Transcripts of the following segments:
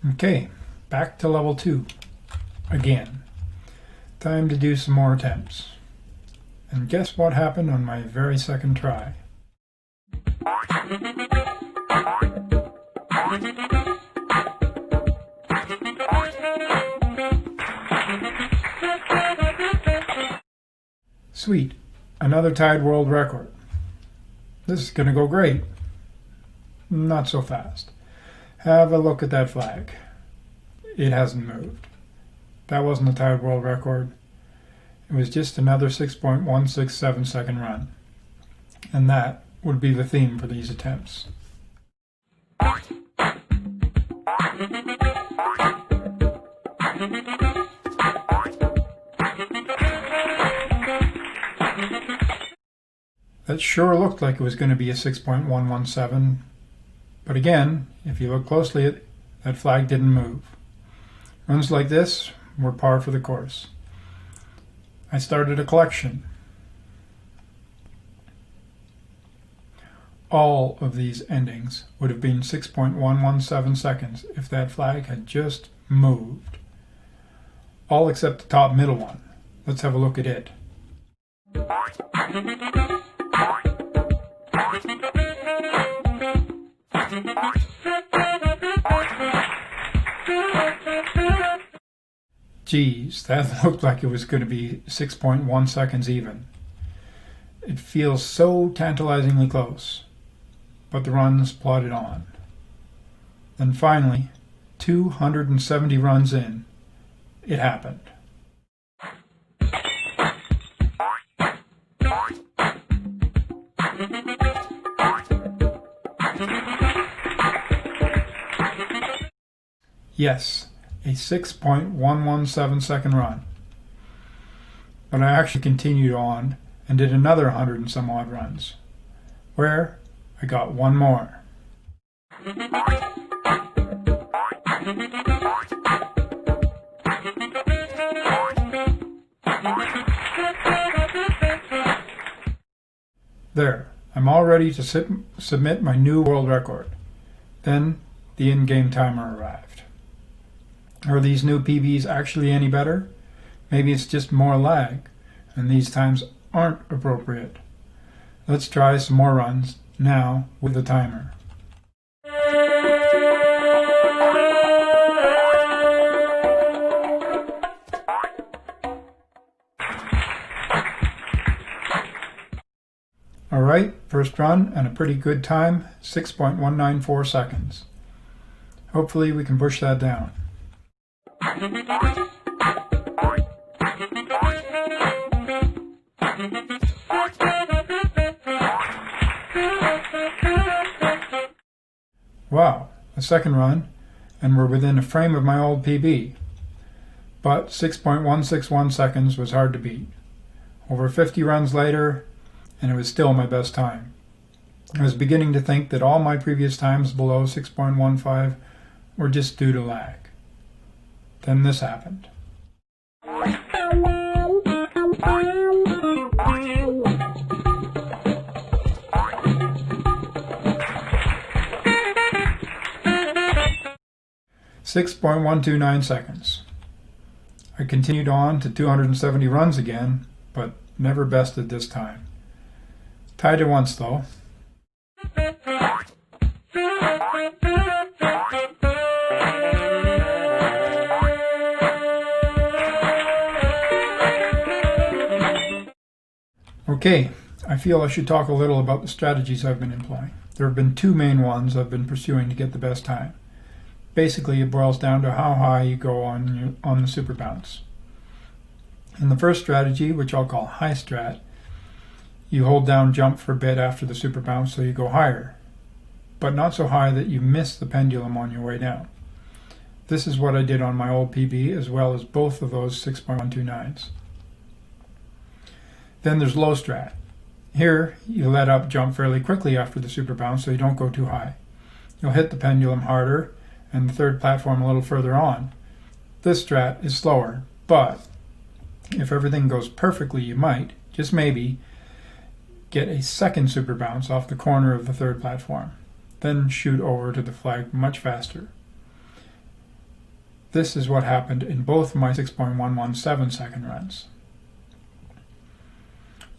Okay, back to level 2 again. Time to do some more attempts. And guess what happened on my very second try? Sweet, another tied world record. This is going to go great. Not so fast. Have a look at that flag. It hasn't moved. That wasn't a tied world record. It was just another 6.167 second run. And that would be the theme for these attempts. That sure looked like it was going to be a 6.117, but again, if you look closely, that flag didn't move. Runs like this were par for the course. I started a collection. All of these endings would have been 6.117 seconds if that flag had just moved. All except the top middle one. Let's have a look at it. Geez, that looked like it was going to be 6.1 seconds even. It feels so tantalizingly close, but the runs plodded on. Then finally, 270 runs in, it happened. Yes, a 6.117 second run. But I actually continued on and did another 100 and some odd runs, where I got one more. There, I'm all ready to submit my new world record. Then the in-game timer arrived. Are these new PBs actually any better? Maybe it's just more lag, and these times aren't appropriate. Let's try some more runs now with the timer. Alright, first run and a pretty good time, 6.194 seconds. Hopefully we can push that down. Wow, a second run, and we're within a frame of my old PB. But 6.161 seconds was hard to beat. Over 50 runs later, and it was still my best time. I was beginning to think that all my previous times below 6.15 were just due to lag. Then this happened. .129 seconds. I continued on to 270 runs again, but never bested this time. Tied it once though. Okay, I feel I should talk a little about the strategies I've been employing. There have been two main ones I've been pursuing to get the best time. Basically, it boils down to how high you go on the super bounce. In the first strategy, which I'll call high strat, you hold down jump for a bit after the super bounce so you go higher, but not so high that you miss the pendulum on your way down. This is what I did on my old PB as well as both of those 6.129s. Then there's low strat. Here, you let up jump fairly quickly after the super bounce so you don't go too high. You'll hit the pendulum harder and the third platform a little further on. This strat is slower, but if everything goes perfectly, you might, just maybe, get a second super bounce off the corner of the third platform, then shoot over to the flag much faster. This is what happened in both of my 6.117 second runs.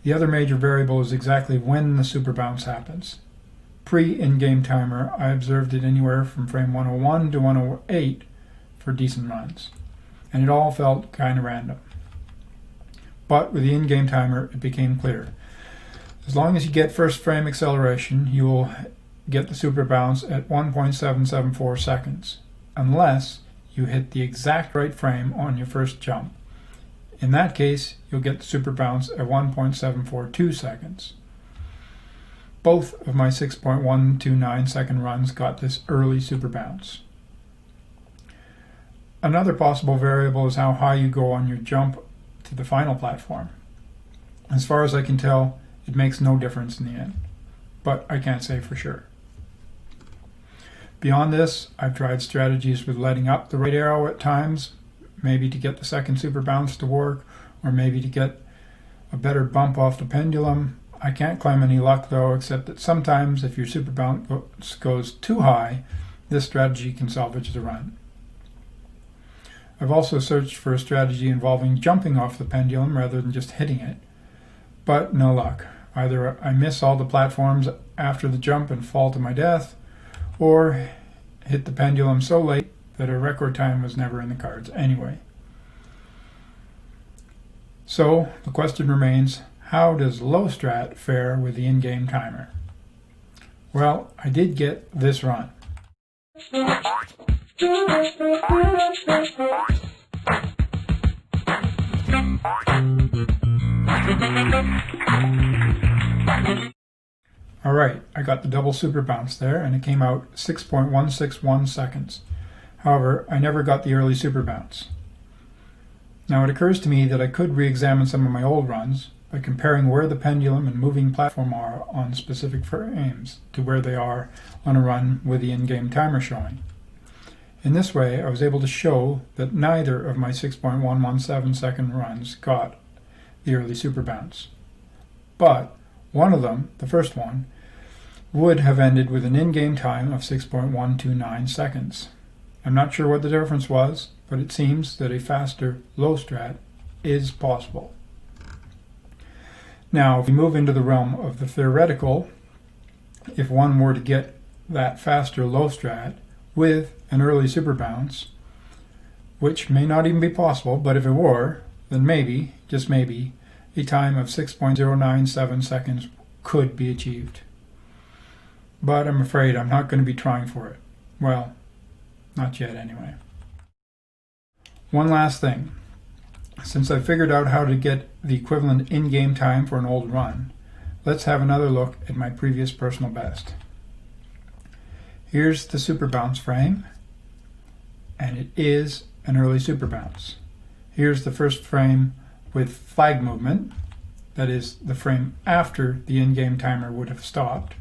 The other major variable is exactly when the super bounce happens. Pre-in-game timer, I observed it anywhere from frame 101 to 108 for decent runs, and it all felt kind of random. But with the in-game timer, it became clear. As long as you get first frame acceleration, you will get the super bounce at 1.774 seconds, unless you hit the exact right frame on your first jump. In that case, you'll get the super bounce at 1.742 seconds. Both of my 6.129 second runs got this early super bounce. Another possible variable is how high you go on your jump to the final platform. As far as I can tell, it makes no difference in the end, but I can't say for sure. Beyond this, I've tried strategies with letting up the right arrow at times, maybe to get the second super bounce to work, or maybe to get a better bump off the pendulum. I can't claim any luck though, except that sometimes if your super bounce goes too high, this strategy can salvage the run. I've also searched for a strategy involving jumping off the pendulum rather than just hitting it, but no luck. Either I miss all the platforms after the jump and fall to my death, or hit the pendulum so late that a record time was never in the cards anyway. So the question remains, how does low strat fare with the in-game timer? Well, I did get this run. Alright, I got the double super bounce there and it came out 6.161 seconds. However, I never got the early super bounce. Now it occurs to me that I could re-examine some of my old runs by comparing where the pendulum and moving platform are on specific frames to where they are on a run with the in-game timer showing. In this way, I was able to show that neither of my 6.117 second runs got the early super bounce. But one of them, the first one, would have ended with an in-game time of 6.129 seconds. I'm not sure what the difference was, but it seems that a faster low strat is possible. Now, if we move into the realm of the theoretical, if one were to get that faster low strat with an early super bounce, which may not even be possible, but if it were, then maybe, just maybe, a time of 6.097 seconds could be achieved. But I'm afraid I'm not going to be trying for it. Well, not yet anyway. One last thing. Since I figured out how to get the equivalent in-game time for an old run, let's have another look at my previous personal best. Here's the super bounce frame, and it is an early super bounce. Here's the first frame with flag movement, that is the frame after the in-game timer would have stopped.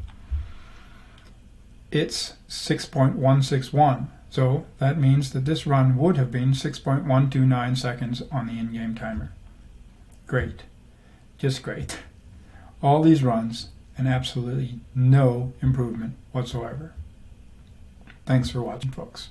It's 6.161, so that means that this run would have been 6.129 seconds on the in-game timer. Great. Just great. All these runs and absolutely no improvement whatsoever. Thanks for watching, folks.